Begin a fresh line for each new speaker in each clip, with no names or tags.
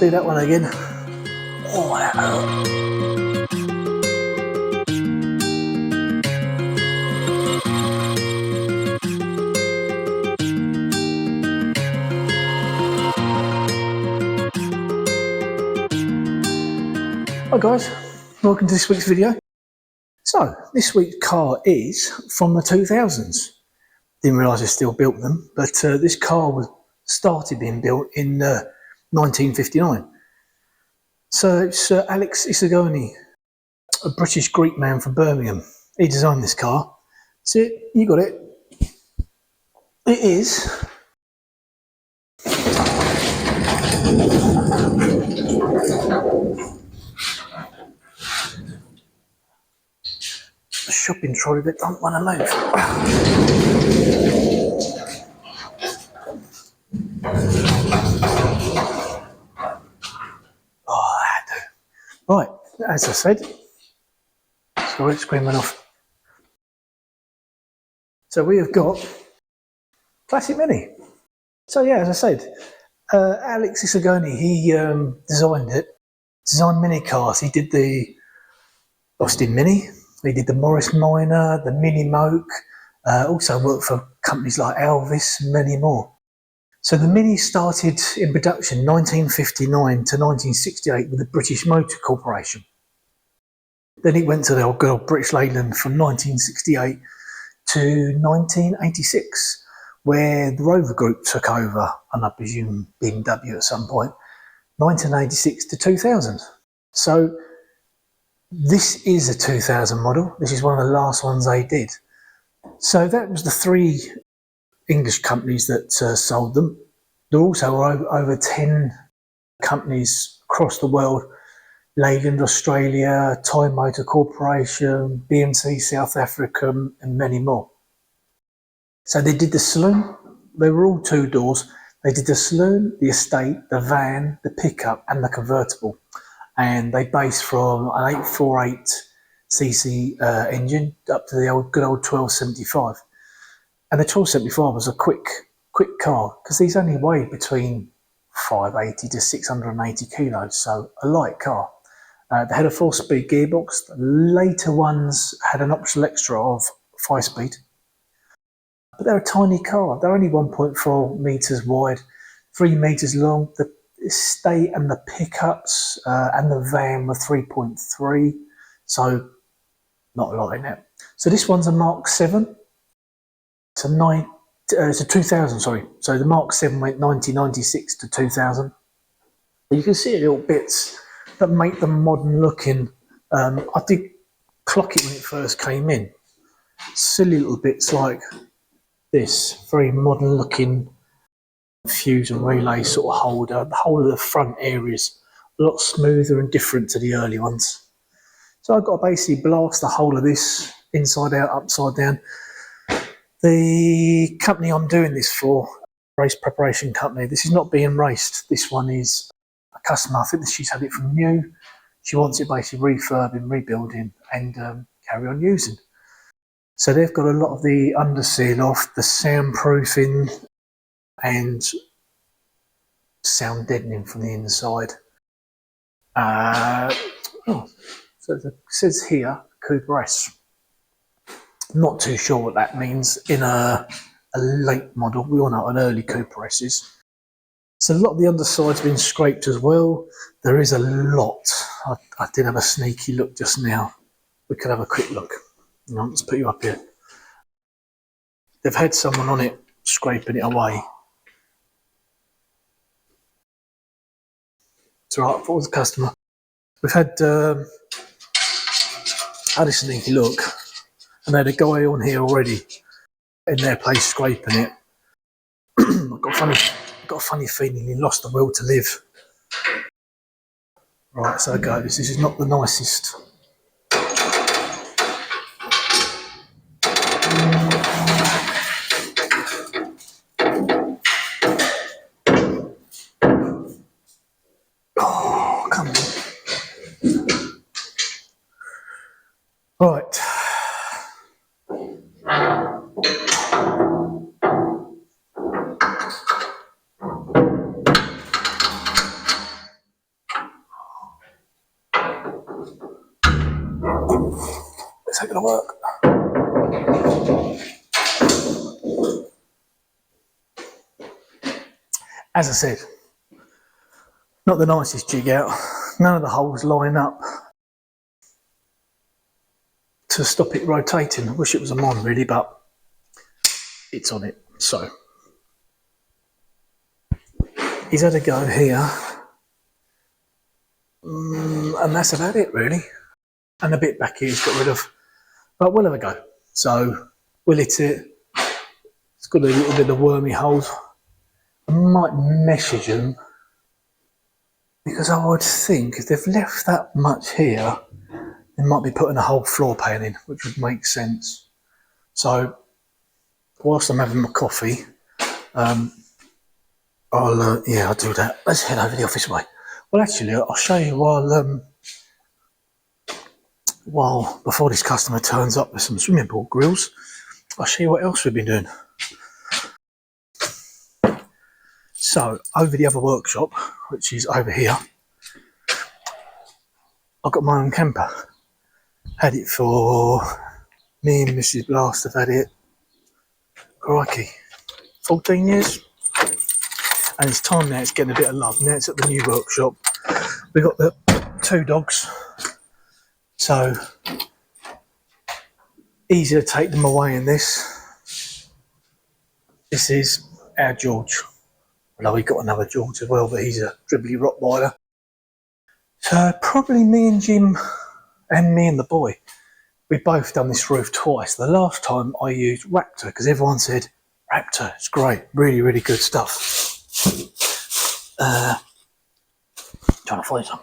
do that one again. Oh, that hurt. Hi guys, welcome to this week's video. So, this week's car is from the 2000s. Didn't realise they still built them, but this car was started being built in 1959. So it's Alex Isagoni, a British Greek man from Birmingham. He designed this car. So you got it. It is a shopping trolley that don't want to move. Oh, that do. Right, as I said, sorry, screen went off. So we have got Classic Mini. So yeah, as I said, Alex Isagoni, he designed mini cars. He did the Austin Mini, he did the Morris Minor, the Mini Moke, also worked for companies like Elvis and many more. So the Mini started in production 1959 to 1968 with the British Motor Corporation. Then it went to the good old British Leyland from 1968 to 1986, where the Rover Group took over, and I presume BMW at some point, 1986 to 2000. So this is a 2000 model. This is one of the last ones they did. So that was the three English companies that sold them. There also were over 10 companies across the world: Leyland Australia, Thai Motor Corporation, BMC South Africa, and many more. So they did the saloon. They were all two doors. They did the saloon, the estate, the van, the pickup, and the convertible. And they based from an 848cc engine up to the good old 1275. And the 1275 was a quick car, because these only weighed between 580 to 680 kilos, so a light car. They had a 4-speed gearbox. The later ones had an optional extra of 5-speed. But they're a tiny car. They're only 1.4 metres wide, 3 metres long. The estate and the pickups and the van were 3.3, so not a lot in it. So this one's a Mark 7. It's a 2000, sorry. So the Mark 7 went 1996 to 2000. You can see little bits that make them modern looking. I did clock it when it first came in. Silly little bits like this, very modern looking fuse and relay sort of holder. The whole of the front area is a lot smoother and different to the early ones. So I've got to basically blast the whole of this inside out, upside down. The company I'm doing this for, race preparation company, this is not being raced. This one is a customer. I think she's had it from new. She wants it basically refurbing, rebuilding, and carry on using. So they've got a lot of the under seal off, the soundproofing, and sound deadening from the inside. So it says here Cooper S. Not too sure what that means in a late model. We all know an early Cooper S is. So a lot of the underside's been scraped as well. There is a lot. I did have a sneaky look just now. We could have a quick look. Let's put you up here. They've had someone on it scraping it away. It's all right for the customer. We've had a sneaky look, and they had a guy on here already in their place scraping it. I've got a funny feeling he lost the will to live. Right, so go. This is not the nicest. Oh, come on. Right. take it to work. As I said, not the nicest jig out. None of the holes line up to stop it rotating. I wish it was a mon really, but it's on it. So he's had a go here, and that's about it really. And a bit back here he's got rid of, but we'll have a go. So we'll hit it. It's got a little bit of wormy holes. I might message them, because I would think if they've left that much here, they might be putting a whole floor pan in, which would make sense. So whilst I'm having my coffee, I'll do that. Let's head over the office way. Well, actually, I'll show you while before this customer turns up with some swimming pool grills, I'll show you what else we've been doing. So over the other workshop, which is over here, I've got my own camper. Had it for me and Mrs. Blast have had it, crikey, 14 years. And it's time now, it's getting a bit of love. Now it's at the new workshop. We've got the 2 dogs, so easy to take them away in this. This is our George. Although we've got another George as well, but he's a dribbly Rottweiler. So probably me and Jim and me and the boy, we've both done this roof twice. The last time I used Raptor, because everyone said, Raptor, it's great, really, really good stuff. Trying to find some.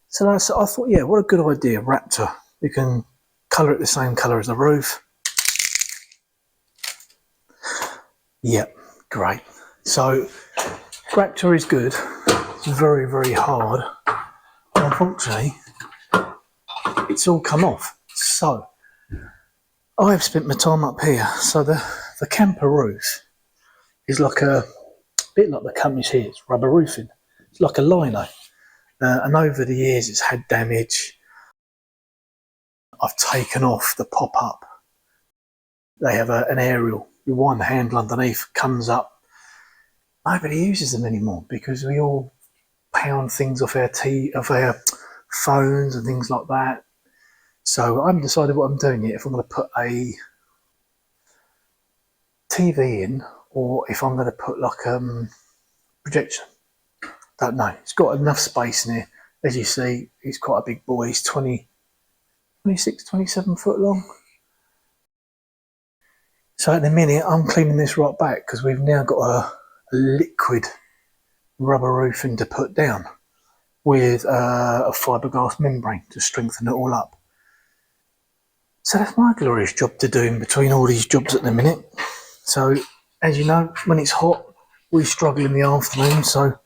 So I thought, yeah, what a good idea, Raptor. You can colour it the same colour as the roof. Yeah, great. So Raptor is good. It's very, very hard. And unfortunately, it's all come off. So I've spent my time up here. So the camper roof is like a bit like the company's here. It's rubber roofing. It's like a lino. And over the years, it's had damage. I've taken off the pop-up. They have an aerial. You wind the handle underneath, comes up. Nobody uses them anymore because we all pound things off our phones and things like that. So I haven't decided what I'm doing yet. If I'm going to put a TV in, or if I'm going to put like projection. Don't know. It's got enough space in here. As you see, he's quite a big boy. He's 26, 27 foot long. So at the minute, I'm cleaning this right back because we've now got a liquid rubber roofing to put down with a fiberglass membrane to strengthen it all up. So that's my glorious job to do in between all these jobs at the minute. So as you know, when it's hot, we struggle in the afternoon. So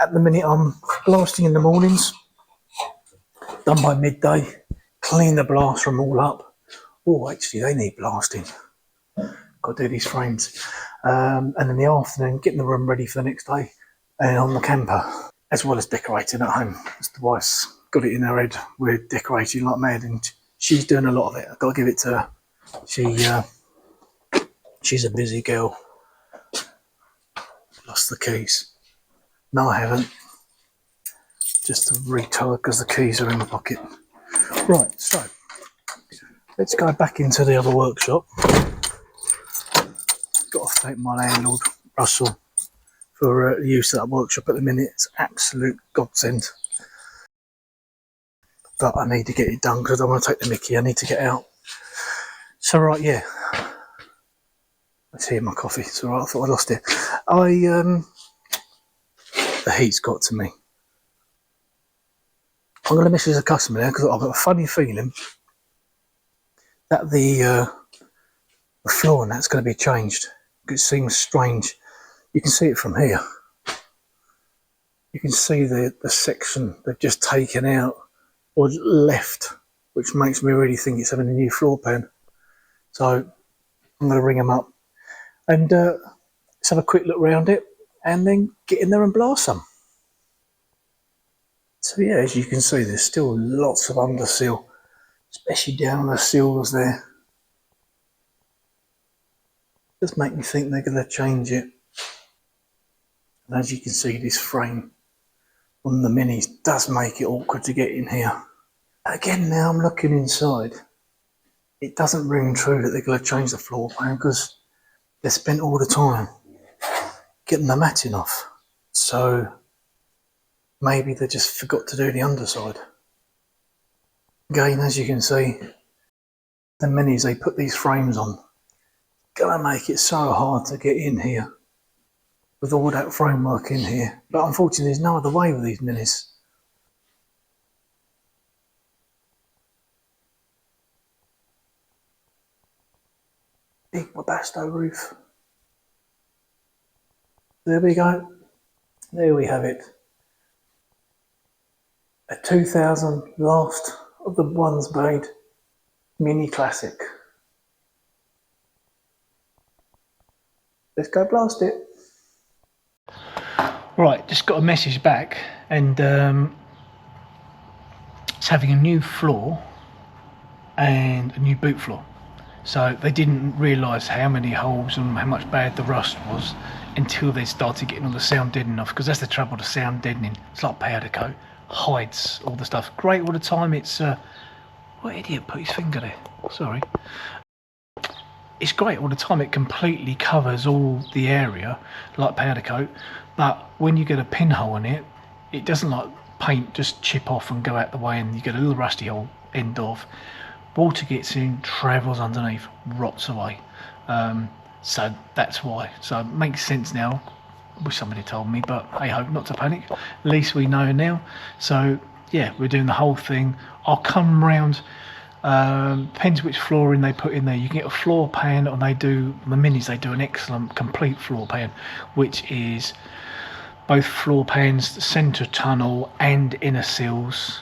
at the minute, I'm blasting in the mornings, done by midday, clean the blast room all up. Oh, actually, they need blasting. Got to do these frames. And in the afternoon, getting the room ready for the next day and on the camper, as well as decorating at home. As the wife's got it in her head, we're decorating like mad, and she's doing a lot of it. I've got to give it to her. She's a busy girl. Lost the keys. No, I haven't. Just to retie because the keys are in the pocket. Right, so let's go back into the other workshop. Got to thank my landlord, Russell, for the use of that workshop at the minute. It's absolute godsend. But I need to get it done because I don't want to take the mickey. I need to get out. So right, yeah. Let's hear my coffee. It's alright, I thought I lost it. The heat's got to me. I'm going to message the customer now because I've got a funny feeling that the floor and that's going to be changed. It seems strange. You can see it from here. You can see the section they've just taken out or left, which makes me really think it's having a new floor pan. So I'm going to ring them up and let's have a quick look around it and then get in there and blast some. So yeah, as you can see, there's still lots of underseal. especially down on the sills there. Does make me think they're going to change it. And as you can see, this frame on the Minis does make it awkward to get in here. Again, now I'm looking inside. It doesn't ring true that they're going to change the floor plan because they spent all the time getting the matting off. So maybe they just forgot to do the underside. Again, as you can see, the Minis, they put these frames on. Gonna make it so hard to get in here with all that framework in here. But unfortunately, there's no other way with these Minis. Big Webasto roof. There we go. There we have it. A 2000 last of the ones made Mini Classic. Let's go blast it. Right, just got a message back, and it's having a new floor and a new boot floor. So they didn't realise how many holes and how much bad the rust was until they started getting all the sound deadening off, because that's the trouble, the sound deadening. It's like powder coat, hides all the stuff. Great all the time. It's what idiot put his finger there? Sorry. It's great all the time. It completely covers all the area like powder coat, but when you get a pinhole in it, it doesn't like paint just chip off and go out the way, and you get a little rusty hole end off. Water gets in, travels underneath, rots away. So that's why. So it makes sense now. I wish somebody told me, but hey ho, not to panic. At least we know now. So yeah, we're doing the whole thing. I'll come round. Depends which flooring they put in there. You can get a floor pan, and they do, the Minis, they do an excellent complete floor pan, which is both floor pans, centre tunnel and inner sills,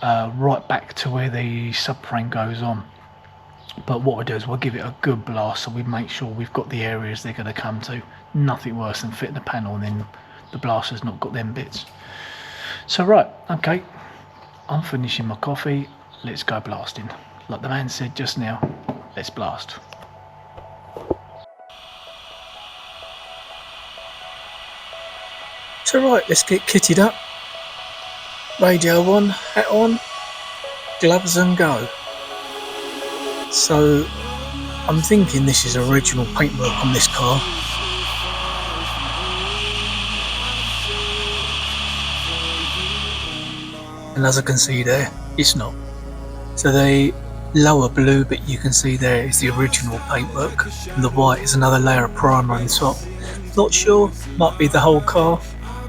right back to where the subframe goes on. But what we do is we'll give it a good blast, so we make sure we've got the areas they're going to come to. Nothing worse than fitting the panel and then the blaster's not got them bits. So right, okay, I'm finishing my coffee. Let's go blasting. Like the man said just now, let's blast. So right, let's get kitted up. Radio on, hat on, gloves and go. So I'm thinking this is original paintwork on this car. And as I can see there, it's not. So the lower blue bit you can see there is the original paintwork, and the white is another layer of primer on top. Not sure, might be the whole car,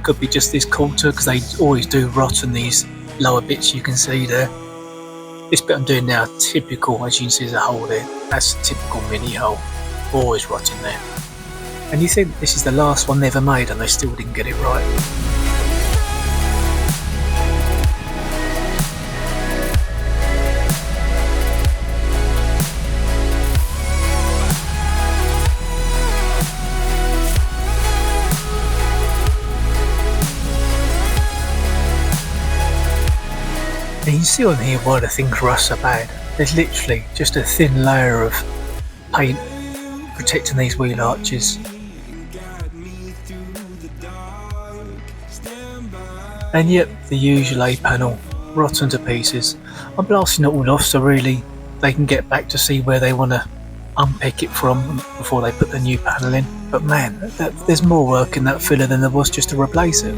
could be just this quarter, because they always do rot on these lower bits you can see there. This bit I'm doing now, typical, as you can see there's a hole there, that's a typical Mini hole, always rotting there. And you think this is the last one they ever made and they still didn't get it right. And you can see on here why the things rust so bad. There's literally just a thin layer of paint protecting these wheel arches. And yep, the usual A panel, rotten to pieces. I'm blasting it all off so really they can get back to see where they want to unpick it from before they put the new panel in. But man, there's more work in that filler than there was just to replace it.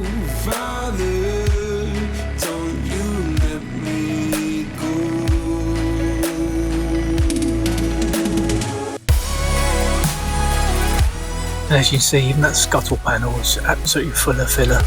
And as you can see, even that scuttle panel is absolutely full of filler.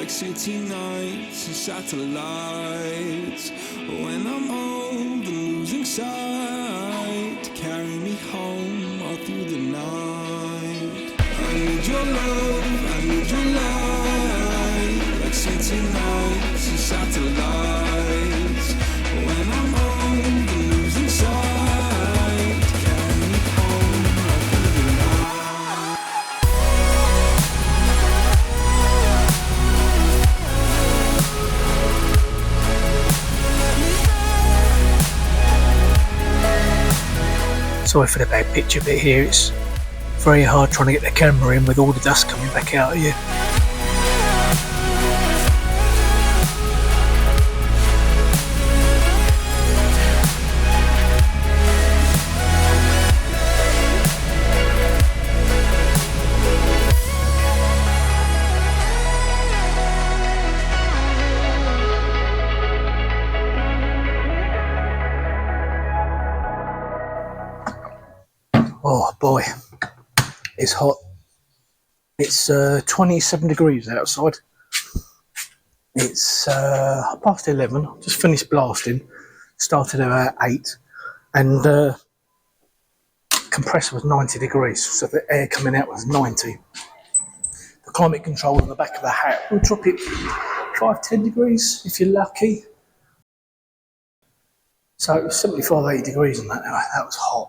City nights and satellites. When I'm old and losing sight, your love, I need your light, like city nights and satellites. When I'm old and losing sight, carry me home like the night.
Sorry for the bad picture bit here, it's very hard trying to get the camera in with all the dust coming back out of you. Oh boy, it's hot. It's 27 degrees outside. It's 11:30. Just finished blasting. Started about 8, and compressor was 90 degrees, so the air coming out was 90. The climate control on the back of the hat will drop it 5-10 degrees if you're lucky. So it was 75-80 degrees on that. That was hot.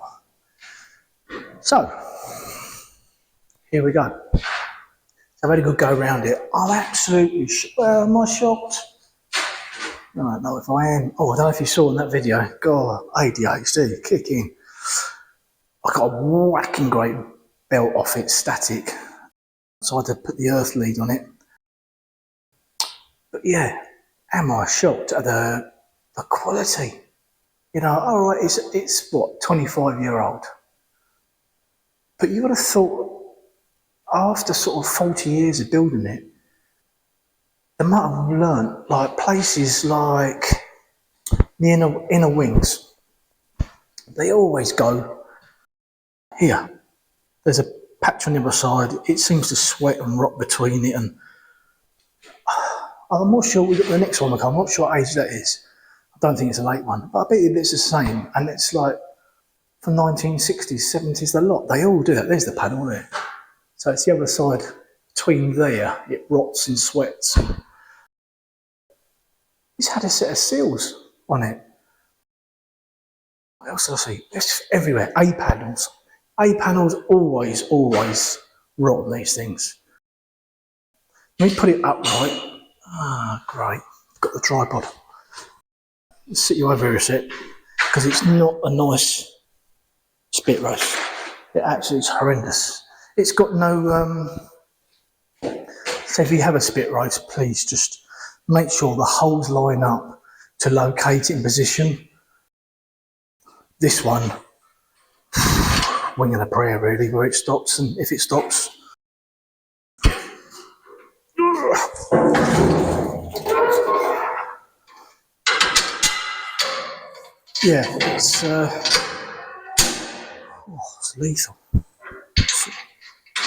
So here we go. So I've had a good go around it. I'm absolutely am I shocked? I don't know if I am. Oh, I don't know if you saw in that video. God, ADHD, kick in. I got a whacking great belt off it, static. So I had to put the earth lead on it. But yeah, am I shocked at the quality? You know, all right, it's what, 25-year-old. But you would have thought, after sort of 40 years of building it, they might have learnt, like places like the inner wings, they always go here. There's a patch on the other side, it seems to sweat and rot between it, and I'm not sure we got the next one. I'm not sure what age that is. I don't think it's a late one, but I bet you it's the same, and it's like from 1960s, 70s, the lot. They all do that. There's the panel there. So it's the other side, between there, it rots and sweats. It's had a set of seals on it. What else did I see? It's everywhere. A panels. A panels always rot on these things. Let me put it upright. Ah, great. Got the tripod. Let's sit you over here a sec, because it's not a nice spit roast. It actually is horrendous. It's got no, so if you have a spit roast, please just make sure the holes line up to locate it in position. This one, wing and a prayer really, where it stops, and if it stops. Yeah, it's lethal.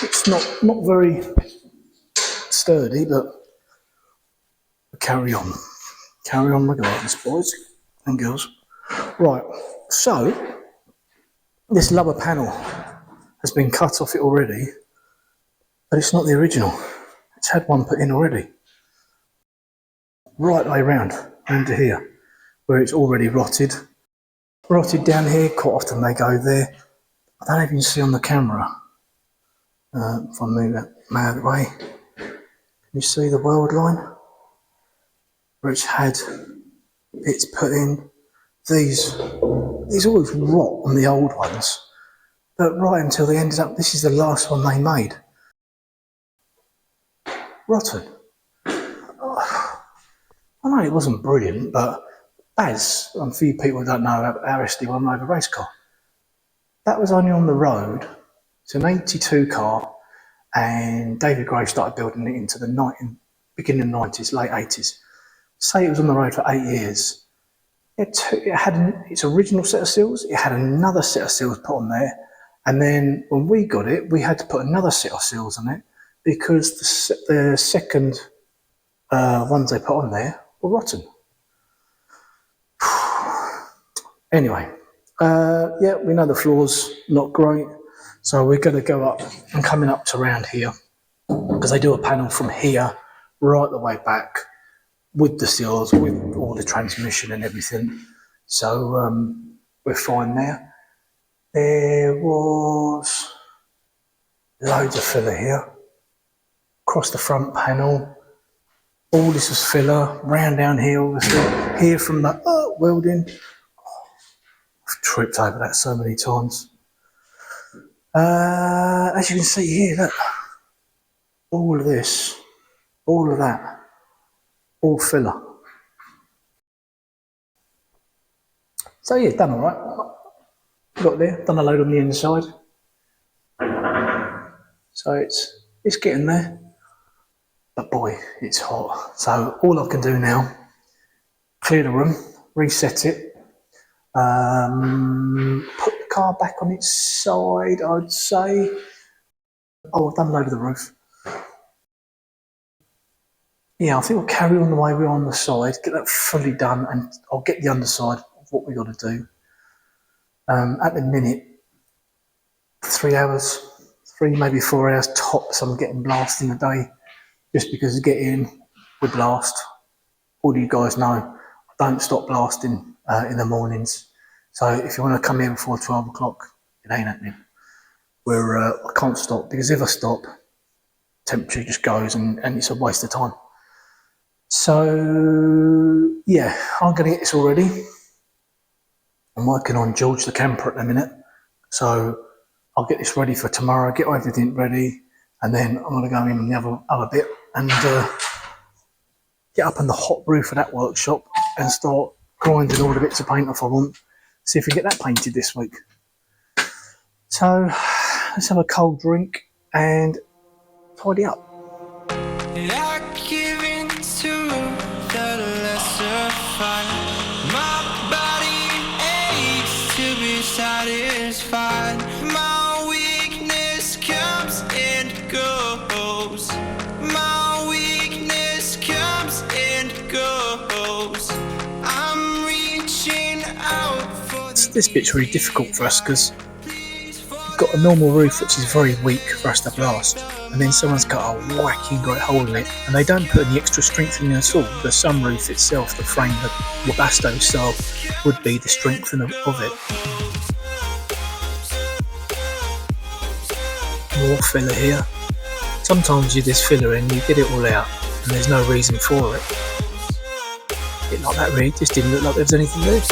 It's not very sturdy, but carry on regardless, boys and girls. Right, so this lower panel has been cut off it already, but it's not the original. It's had one put in already. Right way round into here, where it's already rotted. Rotted down here, quite often they go there. I don't even see on the camera. If I move that out of the way, can you see the weld line? Where it's had bits put in. These always rot on the old ones, but right until they ended up, this is the last one they made. Rotten. Oh, I know it wasn't brilliant, but Baz, a few people don't know about our SD1 Rover race car. That was only on the road. It's an 82 car, and David Gray started building it into the beginning of the 90s, late 80s. Say it was on the road for 8 years. It had its original set of seals, it had another set of seals put on there, and then when we got it, we had to put another set of seals on it because the second ones they put on there were rotten. Anyway, yeah, we know the floor's not great, so we're going to go up and coming up to around here. because they do a panel from here right the way back with the seals, with all the transmission and everything. So we're fine there. There was loads of filler here. Across the front panel, all this was filler. Round down here, obviously. Here from the welding. I've tripped over that so many times. As you can see here, look. All of this, all of that, all filler. So yeah, done all right. Got there, done a load on the inside. So it's getting there. But boy, it's hot. So all I can do now, clear the room, reset it, put the car back on its side, I'd say. Oh, I've done a load of the roof. Yeah, I think we'll carry on the way we're on the side, get that fully done, and I'll get the underside of what we got to do. At the minute, 3 hours, 3 maybe 4 hours tops, I'm getting blasting a day, just because get in, we blast. All you guys know, I don't stop blasting in the mornings. So if you want to come in before 12 o'clock, it ain't happening. I can't stop, because if I stop, temperature just goes and it's a waste of time. So yeah, I'm going to get this all ready. I'm working on George the camper at the minute, so I'll get this ready for tomorrow, get everything ready, and then I'm going to go in on the other bit and get up on the hot roof of that workshop and start grinding all the bits of paint off I want. See if we get that painted this week. So let's have a cold drink and tidy up.
I give in to the lesser fight. My body aches to be satisfied. My weakness comes and goes. My weakness comes and goes. I'm reaching out for
This bit's really difficult for us because we've got a normal roof which is very weak for us to blast, and then someone's got a whacking great hole in it, and they don't put any extra strength in it at all. The sunroof itself, the frame, the Webasto style, would be the strength of it. More filler here. Sometimes you just filler in, you get it all out, and there's no reason for it. A bit like that really, just didn't look like there was anything there.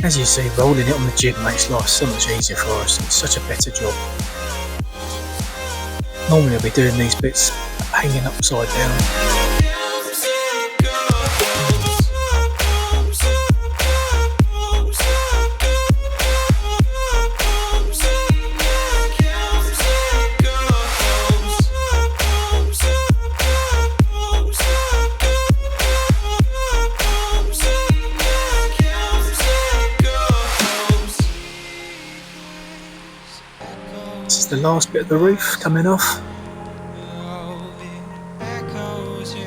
As you see, rolling it on the jig makes life so much easier for us. It's such a better job. Normally I'll be doing these bits hanging upside down. This is the last bit of the roof coming off.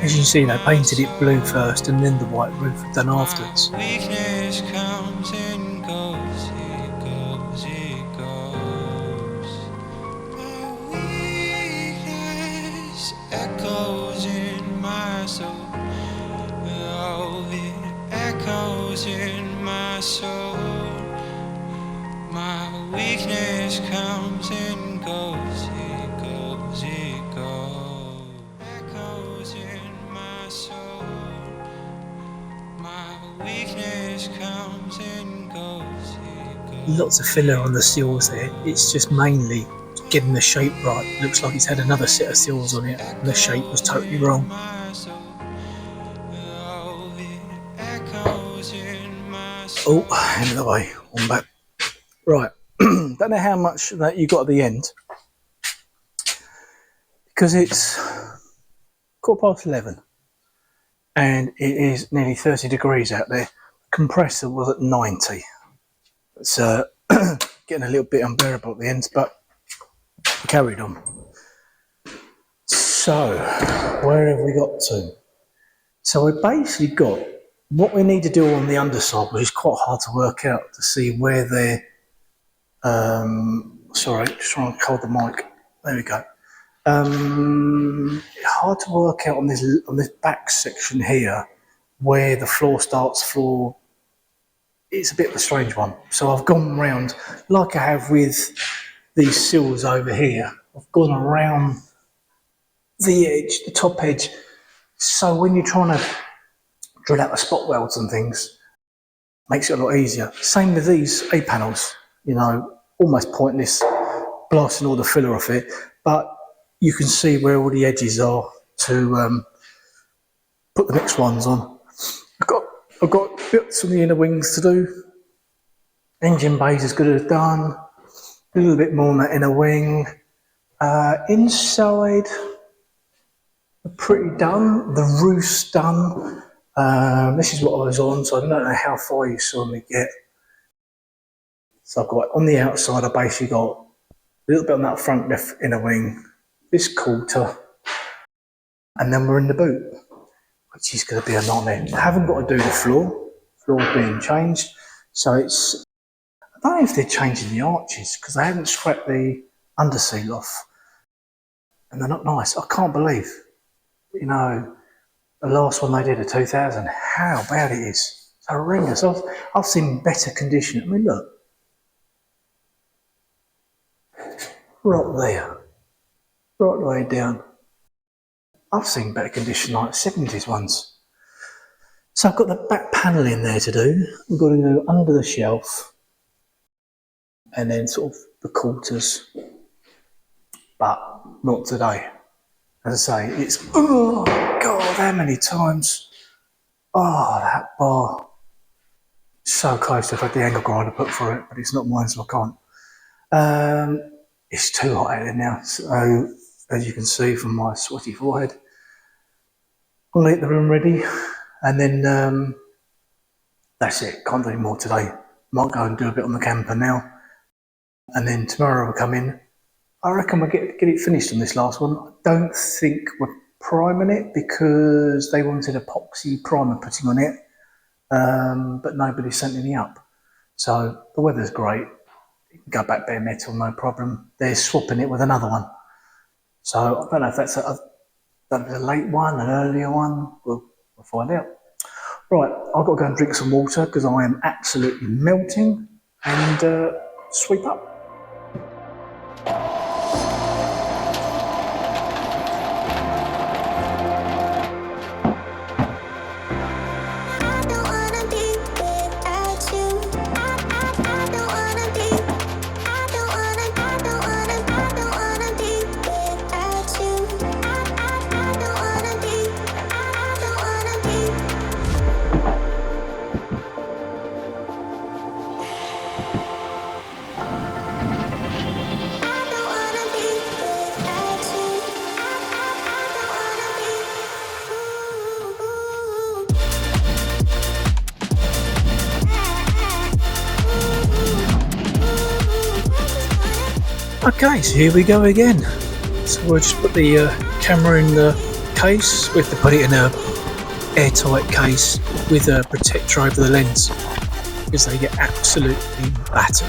As you can see, they painted it blue first and then the white roof done afterwards.
weakness comes and goes, it goes, it goes. My weakness echoes in my soul. Oh,
lots of filler on the seals there. It's just mainly getting the shape right. Looks like it's had another set of seals on it and the shape was totally wrong. Oh, end of the way, on back. Right, don't know how much that you got at the end, because it's 11:15 and it is nearly 30 degrees out there. Compressor was at 90. It's getting a little bit unbearable at the ends, but we carried on. So, where have we got to? So we basically got what we need to do on the underside, which is quite hard to work out to see where they're, sorry, just trying to hold the mic. There we go. Hard to work out on this back section here where the floor starts for. It's a bit of a strange one. So I've gone round, like I have with these sills over here. I've gone around the edge, the top edge. So when you're trying to drill out the spot welds and things, makes it a lot easier. Same with these A-panels, you know, almost pointless blasting all the filler off it, but you can see where all the edges are to put the next ones on. I've got bits on the inner wings to do. Engine bays is good as done. A little bit more on that inner wing. Inside, pretty done. The roof's done. This is what I was on, so I don't know how far you saw me get. So I've got on the outside, I basically got a little bit on that front left inner wing, this quarter, and then we're in the boot, which is going to be a nightmare. I haven't got to do the floor being changed, so it's, I don't know if they're changing the arches because they haven't scrapped the underseal off, and they're not nice. I can't believe, you know, the last one they did at 2000, how bad it is. It's horrendous. I've seen better condition. I mean, look, right there, right the way down. I've seen better condition like 70s ones. So I've got the back panel in there to do. We've got to go under the shelf and then sort of the quarters, but not today. As I say, it's, oh God, how many times? Oh, that bar. So close to have had the angle grinder put for it, but it's not mine, so I can't. It's too hot out there now, so as you can see from my sweaty forehead, I'm going to get the room ready, and then that's it. Can't do any more today. Might go and do a bit on the camper now, and then tomorrow I'll come in. I reckon we'll get it finished on this last one. I don't think we're priming it because they wanted epoxy primer putting on it, but nobody sent any up. So the weather's great. You can go back bare metal, no problem. They're swapping it with another one. So I don't know if that's a late one, an earlier one. We'll find out. Right, I've got to go and drink some water because I am absolutely melting, and sweep up. Okay, so here we go again. So we'll just put the camera in the case. We have to put it in a airtight case with a protector over the lens because they get absolutely battered.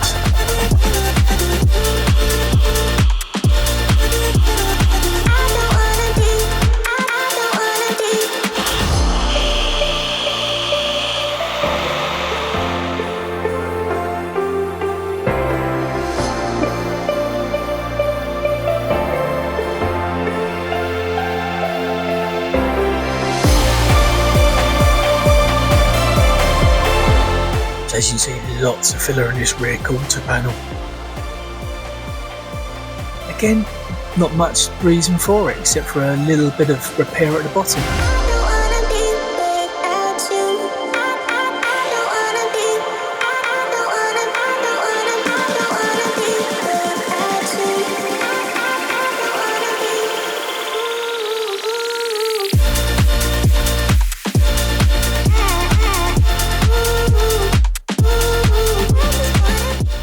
As you see, lots of filler in this rear quarter panel. Again, not much reason for it except for a little bit of repair at the bottom.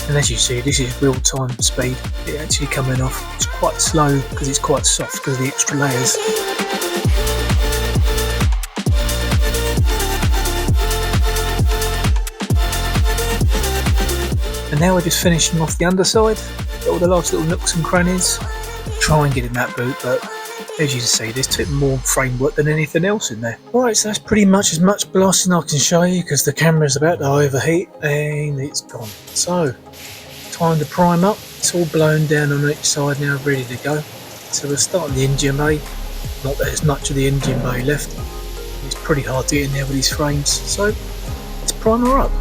And as you see, this is real-time speed. It actually coming off. It's quite slow because it's quite soft because of the extra layers. And now we're just finishing off the underside. Got all the last little nooks and crannies. Try and get in that boot, but as you can see, there's too more framework than anything else in there. Alright, so that's pretty much blasting I can show you because the camera's about to overheat and it's gone. So, time to prime up. It's all blown down on each side now, ready to go. So we're starting the engine bay. Not that there's much of the engine bay left. It's pretty hard to get in there with these frames. So, let's prime her up.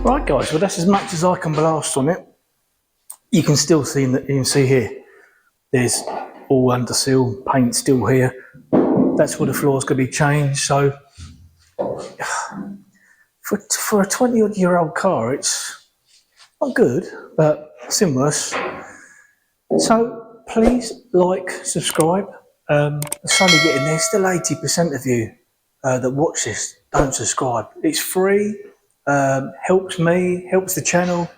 Right guys, well that's as much as I can blast on it. You can still see that, you can see here, there's all under seal, paint still here. That's where the floor's going to be changed. So for a 20-odd-year-old car, it's not good, but it's in worse. So please like, subscribe. It's only getting there. Still 80% of you that watch this don't subscribe. It's free. Helps me, helps the channel,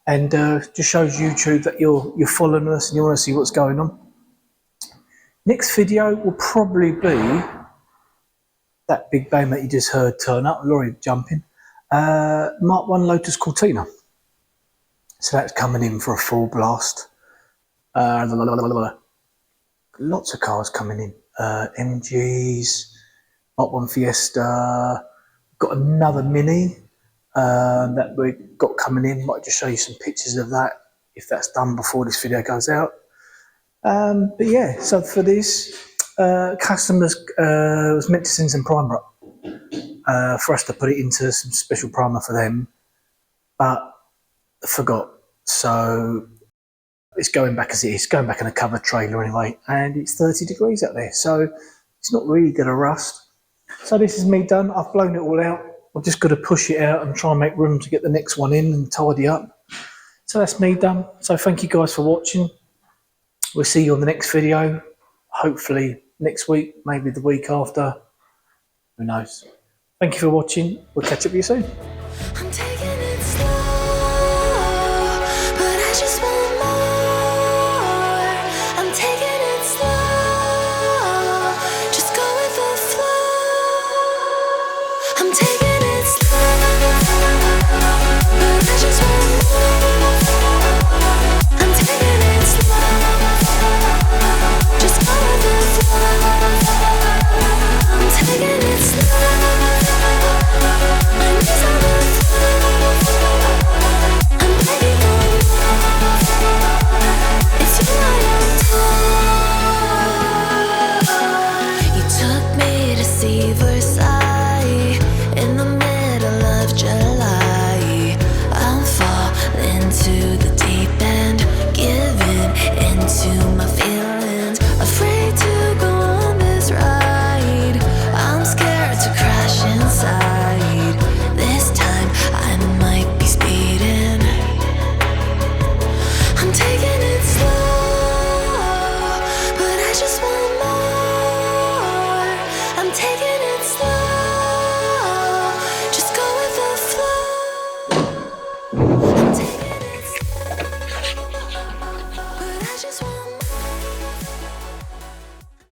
and just shows YouTube that you're following us and you want to see what's going on. Next video will probably be that big bang that you just heard turn up, lorry jumping, Mark 1 Lotus Cortina. So that's coming in for a full blast. Lots of cars coming in. MGs, Mark 1 Fiesta, got another Mini. That we've got coming in. Might just show you some pictures of that if that's done before this video goes out. But yeah, so for this, customers was meant to send some primer up for us to put it into some special primer for them, but forgot. So it's going back as it is, going back in a covered trailer anyway, and it's 30 degrees out there, so it's not really going to rust. So this is me done. I've blown it all out. I've just got to push it out and try and make room to get the next one in and tidy up. So that's me done. So thank you guys for watching. We'll see you on the next video. Hopefully next week, maybe the week after. Who knows? Thank you for watching. We'll catch up with you soon.